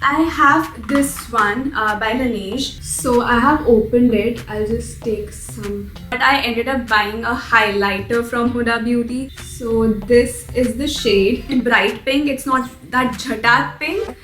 I have this one by Laneige. So I have opened it. I'll just take some. But I ended up buying a highlighter from Huda Beauty. So this is the shade in bright pink. It's not that jhatak pink.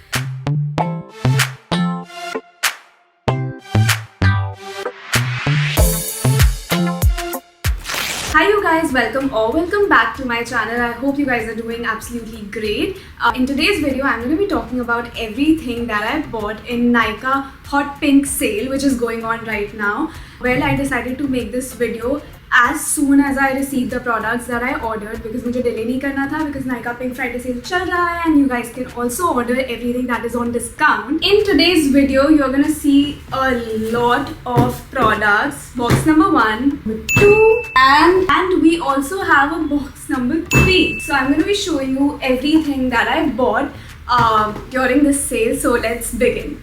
Hi you guys, welcome back to my channel. I hope you guys are doing absolutely great. In today's video, I'm going to be talking about everything that I bought in Nykaa Hot Pink sale, which is going on right now. Well, I decided to make this video as soon as I received the products that I ordered because मुझे delay नहीं करना था because Nykaa Pink Friday sale चल रहा है and you guys can also order everything that is on discount. In today's video, you're gonna see a lot of products. Box number 1, 2, and we also have a box number 3. So I'm gonna be showing you everything that I bought during this sale. So let's begin.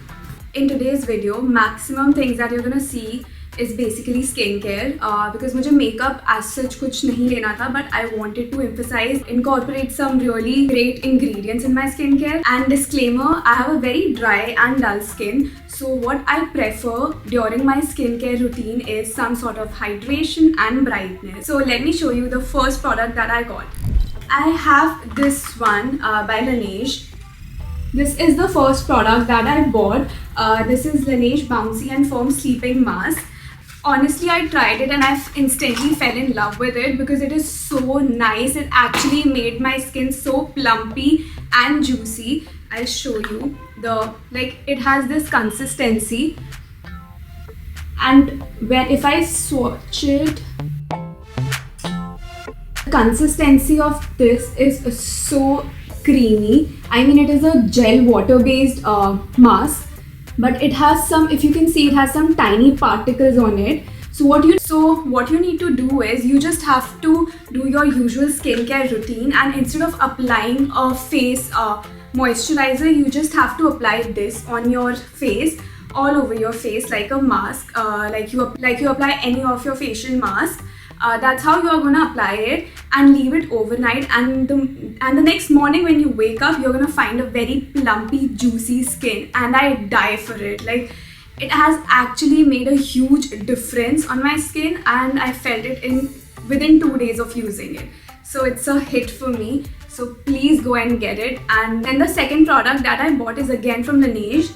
In today's video, maximum things that you're gonna see is basically skincare because मुझे makeup as such कुछ नहीं लेना था, but I wanted to emphasize, incorporate some really great ingredients in my skincare. And disclaimer, I have a very dry and dull skin, so what I prefer during my skincare routine is some sort of hydration and brightness. So let me show you the first product that I got. I have this one by Laneige. This is the first product that I bought. This is Laneige Bouncy and Firm Sleeping Mask. Honestly, I tried it and I instantly fell in love with it because it is so nice. It actually made my skin so plumpy and juicy. I'll show you it has this consistency, and if I swatch it, the consistency of this is so creamy. I mean, it is a gel water based mask, but it has some, if you can see, it has some tiny particles on it. So what you need to do is you just have to do your usual skincare routine, and instead of applying a face moisturizer, you just have to apply this on your face, all over your face, like a mask, like you apply any of your facial mask. That's how you are gonna apply it and leave it overnight, and the next morning when you wake up, you're gonna find a very plumpy, juicy skin, and I die for it. Like, it has actually made a huge difference on my skin, and I felt it within 2 days of using it. So it's a hit for me. So please go and get it. And then the second product that I bought is again from Laneige.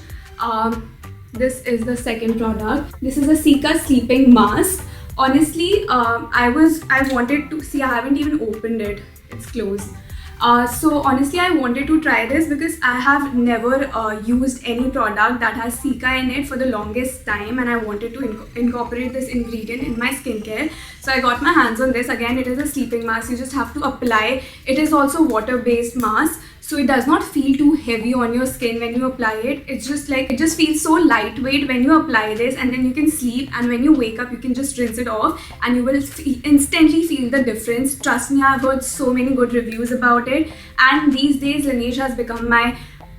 This is the second product. This is a Cica Sleeping Mask. Honestly, I wanted to see. I haven't even opened it. It's closed. So honestly, I wanted to try this because I have never used any product that has Cica in it for the longest time, and I wanted to incorporate this ingredient in my skincare. So I got my hands on this. Again, it is a sleeping mask. You just have to apply. It is also water-based mask, so it does not feel too heavy on your skin when you apply it. It's just like, it just feels so lightweight when you apply this, and then you can sleep, and when you wake up you can just rinse it off and you will instantly feel the difference. Trust me, I've heard so many good reviews about it, and these days Laneige has become my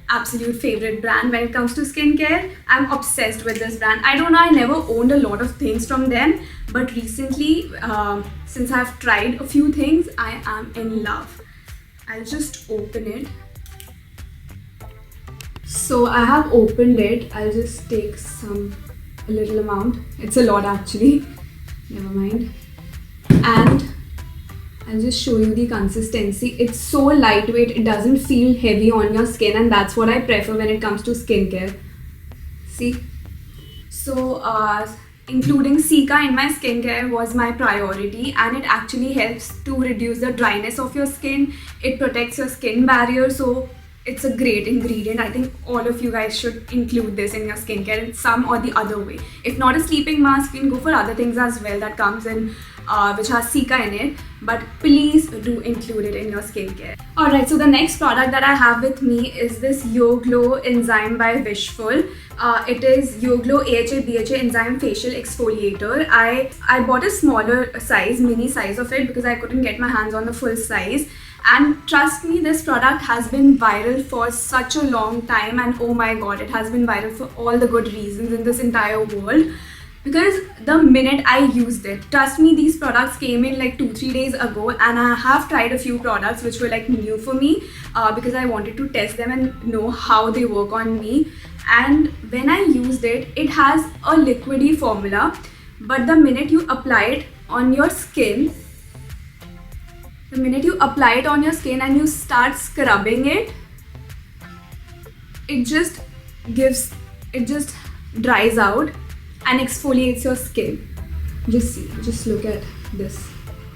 absolute favorite brand when it comes to skincare. I'm obsessed with this brand. I don't know, I never owned a lot of things from them, but recently, since I've tried a few things, I am in love. I'll just open it. So I have opened it. I'll just take a little amount. It's a lot actually. Never mind. And I'll just show you the consistency. It's so lightweight. It doesn't feel heavy on your skin, and that's what I prefer when it comes to skincare. See? So including Cica in my skincare was my priority, and it actually helps to reduce the dryness of your skin. It protects your skin barrier, so it's a great ingredient. I think all of you guys should include this in your skincare in some or the other way. If not a sleeping mask, you can go for other things as well that comes in which has Cica in it, but please do include it in your skincare. Alright, so the next product that I have with me is this YoGlow Enzyme by Wishful. It is YoGlow AHA BHA Enzyme Facial Exfoliator. I bought a smaller size, mini size of it, because I couldn't get my hands on the full size. And trust me, this product has been viral for such a long time, and oh my god, it has been viral for all the good reasons in this entire world. because the minute I used it, trust me, these products came in like 2-3 days ago, and I have tried a few products which were like new for me because I wanted to test them and know how they work on me. And when I used it, it has a liquidy formula, but the minute you apply it on your skin, and you start scrubbing it, it just dries out and exfoliates your skin. Just look at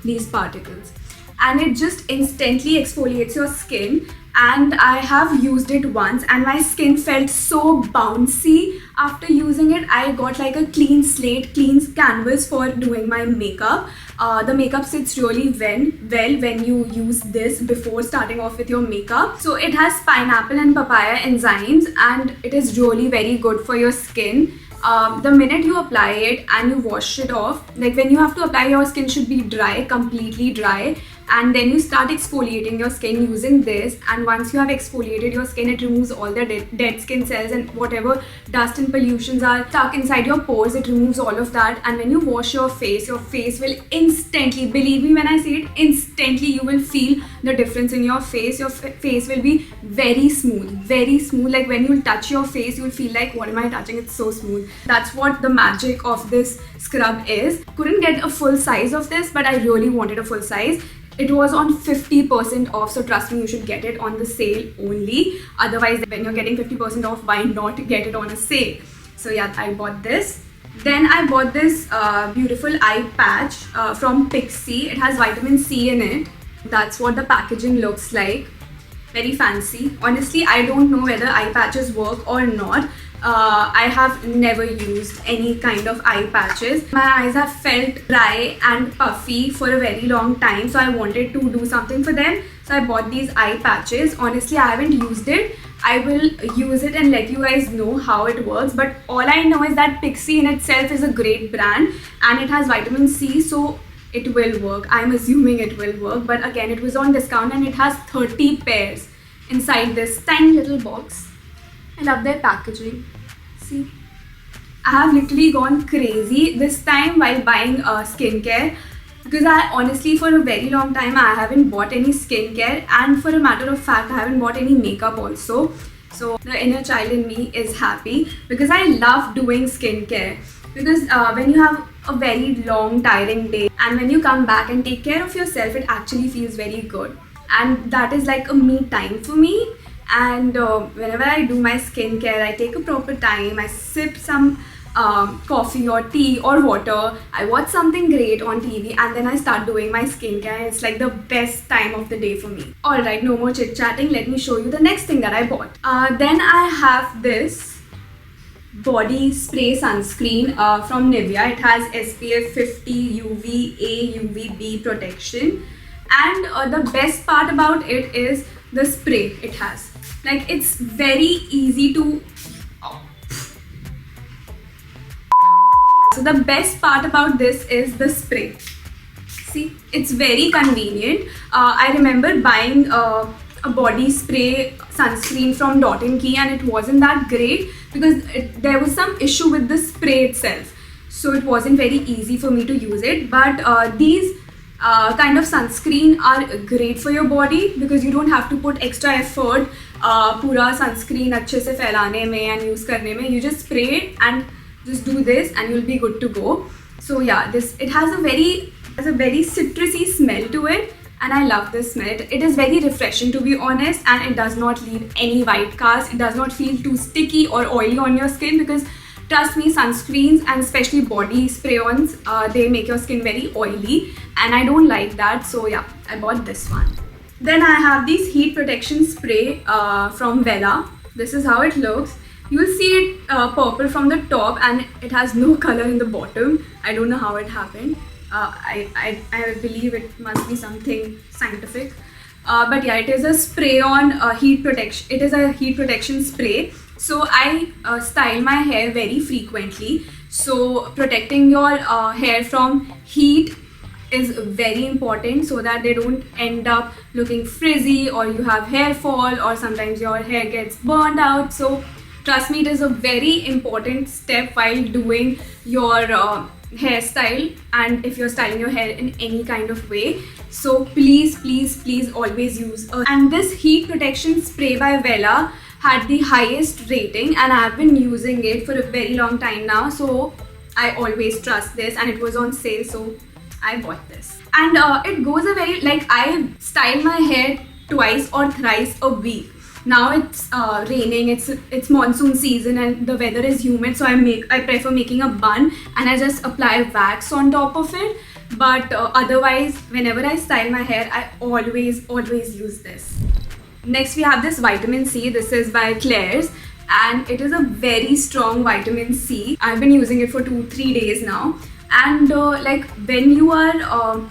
these particles, and it just instantly exfoliates your skin. And I have used it once, and my skin felt so bouncy after using it. I got like a clean slate, clean canvas for doing my makeup. The makeup sits really well when you use this before starting off with your makeup. So it has pineapple and papaya enzymes, and it is really very good for your skin. The minute you apply it and you wash it off, like when you have to apply, your skin should be dry, completely dry, and then you start exfoliating your skin using this. And once you have exfoliated your skin, it removes all the dead skin cells and whatever dust and pollutions are stuck inside your pores. It removes all of that. And when you wash your face will instantly, believe me when I say it, instantly you will feel the difference in your face. Your face will be very smooth. Like when you touch your face, you'll feel like, what am I touching? It's so smooth. That's what the magic of this scrub is. Couldn't get a full size of this, but I really wanted a full size. It was on 50% off, so trust me, you should get it on the sale only. Otherwise, when you're getting 50% off, why not get it on a sale? So yeah, I bought this. Then I bought this beautiful eye patch from Pixi. It has vitamin C in it. That's what the packaging looks like. Very fancy. Honestly, I don't know whether eye patches work or not. I have never used any kind of eye patches. My eyes have felt dry and puffy for a very long time, so I wanted to do something for them. So I bought these eye patches. Honestly, I haven't used it. I will use it and let you guys know how it works. But all I know is that Pixi in itself is a great brand, and it has vitamin C, so it will work. I'm assuming it will work. But again, it was on discount, and it has 30 pairs inside this tiny little box. I love their packaging. See, I have literally gone crazy this time while buying skincare, because I honestly, for a very long time, I haven't bought any skincare, and for a matter of fact, I haven't bought any makeup also. So the inner child in me is happy, because I love doing skincare. Because when you have a very long, tiring day, and when you come back and take care of yourself, it actually feels very good. And that is like a me time for me. And whenever I do my skincare, I take a proper time. I sip some coffee or tea or water. I watch something great on TV, and then I start doing my skincare. It's like the best time of the day for me. Alright, no more chit chatting. Let me show you the next thing that I bought. Then I have this body spray sunscreen from Nivea. It has SPF 50 UVA UVB protection, and the best part about it is the spray it has. Like, it's very easy to... So the best part about this is the spray. See, it's very convenient. I remember buying a body spray sunscreen from Dot & Key, and it wasn't that great because there was some issue with the spray itself. So it wasn't very easy for me to use it. But these kind of sunscreen are great for your body, because you don't have to put extra effort पूरा sunscreen अच्छे से फैलाने में and use करने में. You just spray it and just do this and you'll be good to go. So yeah, it has a very citrusy smell to it, and I love this smell. It is very refreshing, to be honest, and it does not leave any white cast. It does not feel too sticky or oily on your skin, because trust me, sunscreens and especially body spray-ons, they make your skin very oily, and I don't like that. So yeah, I bought this one. Then I have this heat protection spray from Vela. This is how it looks. You'll see it purple from the top, and it has no color in the bottom. I don't know how it happened. I believe it must be something scientific. But yeah, it is a spray-on heat protection. It is a heat protection spray. So I style my hair very frequently. So protecting your hair from heat is very important, so that they don't end up looking frizzy or you have hair fall, or sometimes your hair gets burned out. So Trust me, it is a very important step while doing your hairstyle and if you're styling your hair in any kind of way. So please, please, please always use and this heat protection spray by Wella had the highest rating, and I've been using it for a very long time now, so I always trust this, and it was on sale, so I bought this. And it goes a very, like, I style my hair twice or thrice a week. Now it's raining, it's monsoon season and the weather is humid, so I prefer making a bun and I just apply wax on top of it. But otherwise, whenever I style my hair, I always use this. Next we have this vitamin C. This is by Klairs and it is a very strong vitamin C. I've been using it for 2-3 days now, and like when you are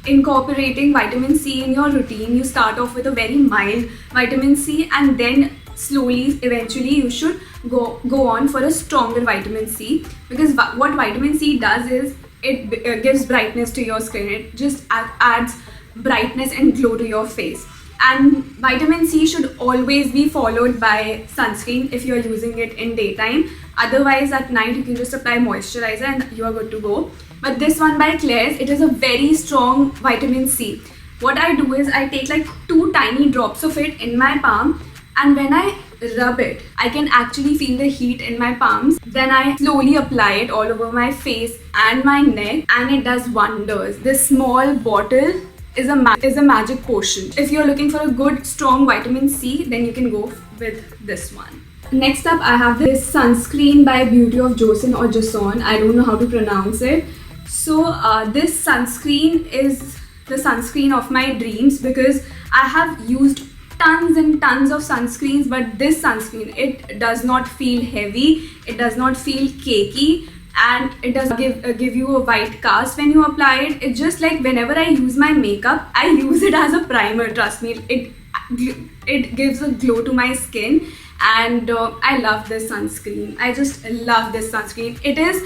incorporating vitamin C in your routine, you start off with a very mild vitamin C and then slowly eventually you should go on for a stronger vitamin C, because what vitamin C does is it gives brightness to your skin. It just adds brightness and glow to your face. And vitamin C should always be followed by sunscreen if you're using it in daytime. Otherwise at night you can just apply moisturizer and you are good to go. But this one by Klairs, it is a very strong vitamin C. What I do is I take like 2 tiny drops of it in my palm, and when I rub it, I can actually feel the heat in my palms. Then I slowly apply it all over my face and my neck, and it does wonders. This small bottle is a magic potion. If you're looking for a good strong vitamin C, then you can go with this one. Next up, I have this sunscreen by Beauty of Joseon or Joseon. I don't know how to pronounce it. So this sunscreen is the sunscreen of my dreams, because I have used tons and tons of sunscreens, but this sunscreen, it does not feel heavy, it does not feel cakey, and it does give you a white cast when you apply it. It's just like whenever I use my makeup, I use it as a primer. Trust me, it gives a glow to my skin, and I love this sunscreen. I just love this sunscreen. It is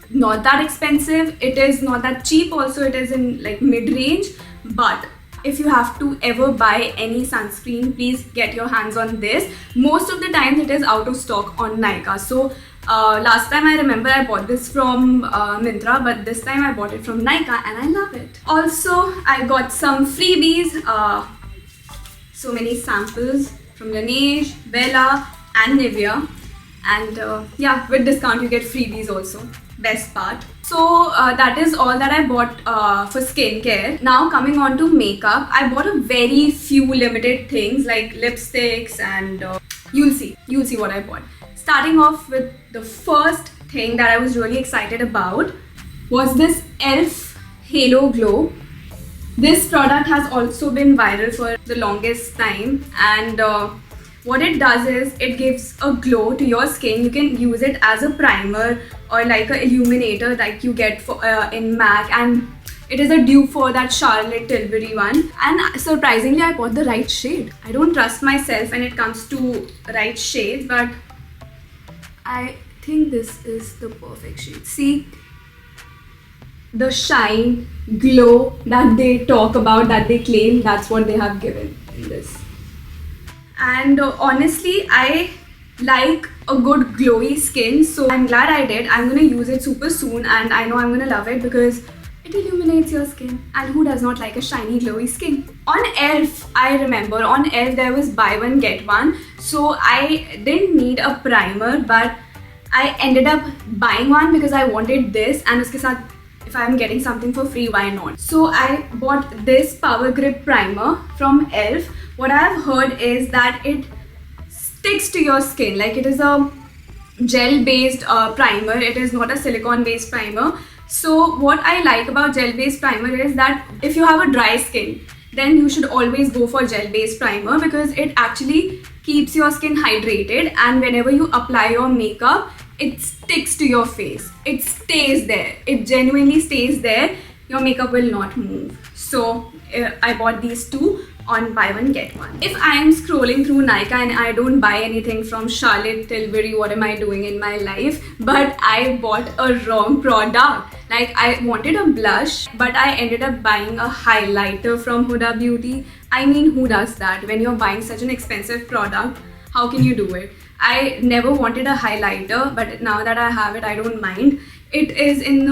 not that expensive, it is not that cheap also, it is in like mid-range. But if you have to ever buy any sunscreen, please get your hands on this. Most of the times it is out of stock on Nykaa. So last time I remember I bought this from Myntra, but this time I bought it from Nykaa and I love it. Also, I got some freebies, so many samples from Laneige, Wella and Nivea, and yeah, with discount you get freebies also. Best part. So that is all that I bought for skincare. Now coming on to makeup, I bought a very few limited things like lipsticks, and you'll see what I bought. Starting off with the first thing that I was really excited about was this e.l.f. Halo Glow. This product has also been viral for the longest time, and what it does is it gives a glow to your skin. You can use it as a primer or like an illuminator like you get for, in MAC, and it is a dupe for that Charlotte Tilbury one. And surprisingly, I bought the right shade. I don't trust myself when it comes to right shades, but I think this is the perfect shade. See, the shine, glow that they talk about, that they claim, that's what they have given in this. And honestly, I like a good glowy skin, so I'm glad I did. I'm gonna use it super soon, and I know I'm gonna love it because it illuminates your skin, and who does not like a shiny glowy skin? On e.l.f., I remember on e.l.f. there was buy one get one, so I didn't need a primer, but I ended up buying one because I wanted this, and uske saath, if I'm getting something for free, why not? So I bought this Power Grip Primer from e.l.f. What I have heard is that it sticks to your skin, like it is a gel based primer, it is not a silicone based primer. So what I like about gel based primer is that if you have a dry skin, then you should always go for gel based primer, because it actually keeps your skin hydrated, and whenever you apply your makeup, it sticks to your face. It stays there. It genuinely stays there. Your makeup will not move. So I bought these two on buy one get one. If I am scrolling through Nykaa and I don't buy anything from Charlotte Tilbury, what am I doing in my life? But I bought a wrong product. Like, I wanted a blush, but I ended up buying a highlighter from Huda Beauty. I mean, who does that? When you're buying such an expensive product, how can you do it? I never wanted a highlighter, but now that I have it, I don't mind. It is in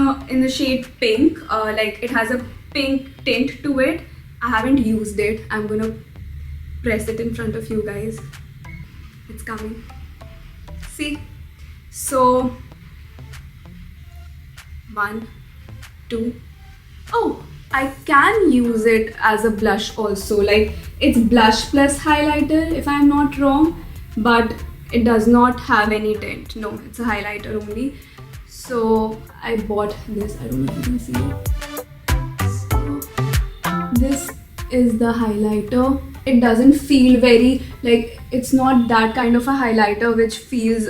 the shade pink. Like it has a pink tint to it. I haven't used it. I'm gonna press it in front of you guys. It's coming. See? So 1, 2. Oh, I can use it as a blush also. Like it's blush plus highlighter if I'm not wrong, but it does not have any tint. No, it's a highlighter only. So I bought this. I don't know if you can see it. So this is the highlighter. It doesn't feel very, like, it's not that kind of a highlighter which feels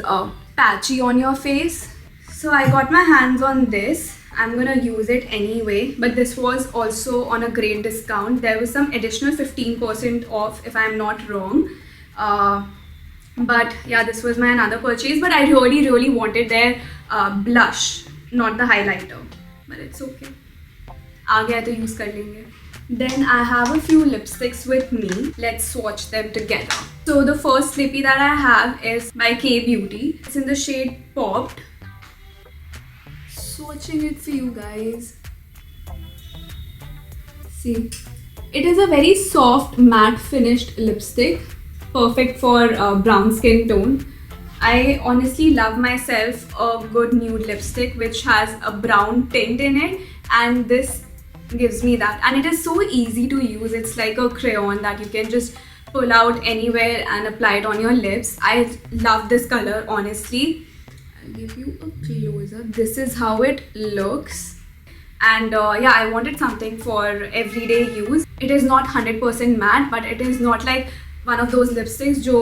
patchy on your face. So I got my hands on this. I'm gonna use it anyway, but this was also on a great discount. There was some additional 15% off if I'm not wrong. But yeah, this was my another purchase, but I really wanted their blush, not the highlighter, but it's okay. आ गया तो use कर लेंगे. Then I have a few lipsticks with me. Let's swatch them together. So the first lippy that I have is by K Beauty. It's in the shade Popped. Swatching it for you guys. See, it is a very soft matte finished lipstick, perfect for brown skin tone. I honestly love myself a good nude lipstick which has a brown tint in it, and this gives me that. And it is so easy to use. It's like a crayon that you can just pull out anywhere and apply it on your lips. I love this color, honestly. I'll give you a close-up. This is how it looks. And yeah, I wanted something for everyday use. It is not 100% matte, but it is not like one of those lipsticks जो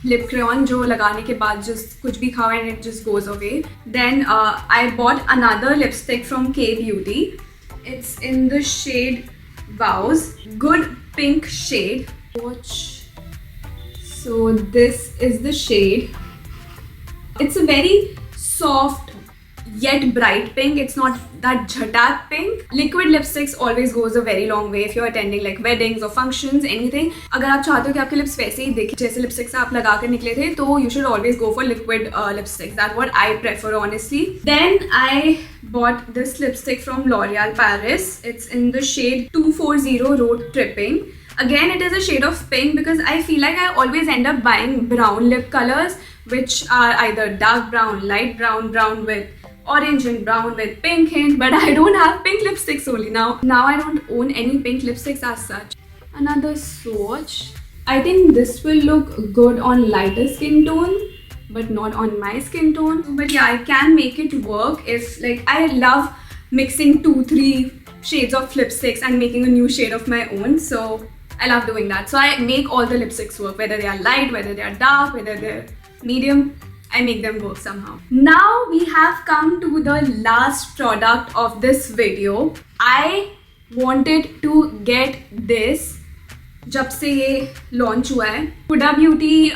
lip crayon जो लगाने के बाद just कुछ भी खाओ and it just goes away. Then I bought another lipstick from K Beauty. It's in the shade Vows. Good pink shade. Watch. So this is the shade. It's a very soft yet bright pink. It's not that jhatak pink. Liquid lipsticks always goes a very long way if you're attending like weddings or functions, anything. अगर आप चाहते हो कि आपके lips वैसे ही दिखे जैसे lipsticks आप लगा कर निकले थे, तो you should always go for liquid lipsticks. That's what I prefer, honestly. Then I bought this lipstick from L'Oreal Paris. It's in the shade 240 Road Tripping. Again, it is a shade of pink because I feel like I always end up buying brown lip colors which are either dark brown, light brown, brown with orange and brown with pink hint, but I don't have pink lipsticks only now. Now I don't own any pink lipsticks as such. Another swatch. I think this will look good on lighter skin tone, but not on my skin tone. But yeah, I can make it work if, like, I love mixing 2-3 shades of lipsticks and making a new shade of my own. So I love doing that. So I make all the lipsticks work, whether they are light, whether they are dark, whether they're medium. I make them work somehow. Now we have come to the last product of this video. I wanted to get this जब से ये launch हुआ है. Huda Beauty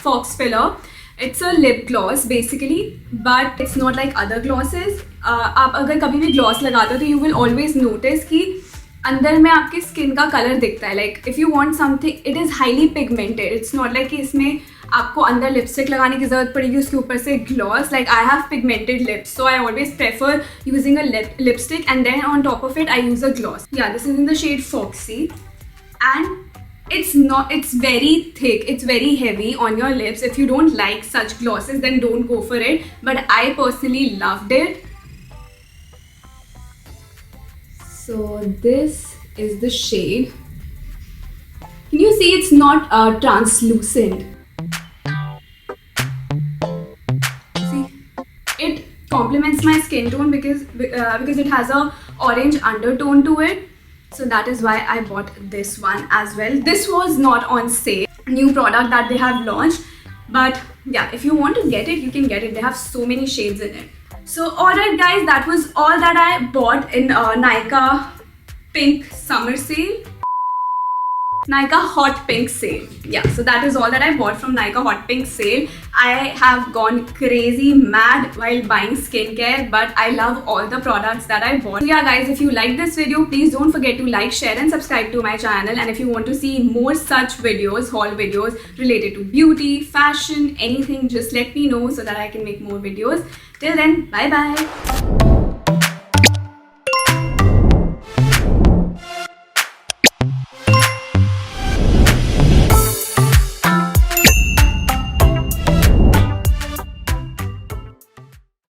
Fox Filler. It's a lip gloss basically, but it's not like other glosses. आप अगर कभी भी gloss लगाते हो तो you will always notice कि अंदर में आपके स्किन का कलर दिखता है. Like if you want something, it is highly pigmented. It's not like कि इसमें आपको अंदर लिपस्टिक लगाने की जरूरत पड़ेगी उसके ऊपर से gloss. Like I have pigmented lips, so I always prefer using a lipstick and then on top of it I use a gloss. Yeah this is in the shade Foxy and it's very thick, it's very heavy on your lips. If you don't like such glosses, then don't go for it, but I personally loved it. So this is the shade. Can you see it's not translucent? See, it complements my skin tone because it has a orange undertone to it. So that is why I bought this one as well. This was not on sale, new product that they have launched, but yeah, if you want to get it, you can get it. They have so many shades in it. So alright guys, that was all that I bought in Nykaa Pink Summer Sale. Nykaa Hot Pink sale. Yeah, so that is all that I bought from Nykaa Hot Pink sale. I have gone crazy mad while buying skincare, but I love all the products that I bought. So yeah guys, if you like this video, please don't forget to like, share and subscribe to my channel. And if you want to see more such videos, haul videos related to beauty, fashion, anything, just let me know so that I can make more videos. Till then, bye bye.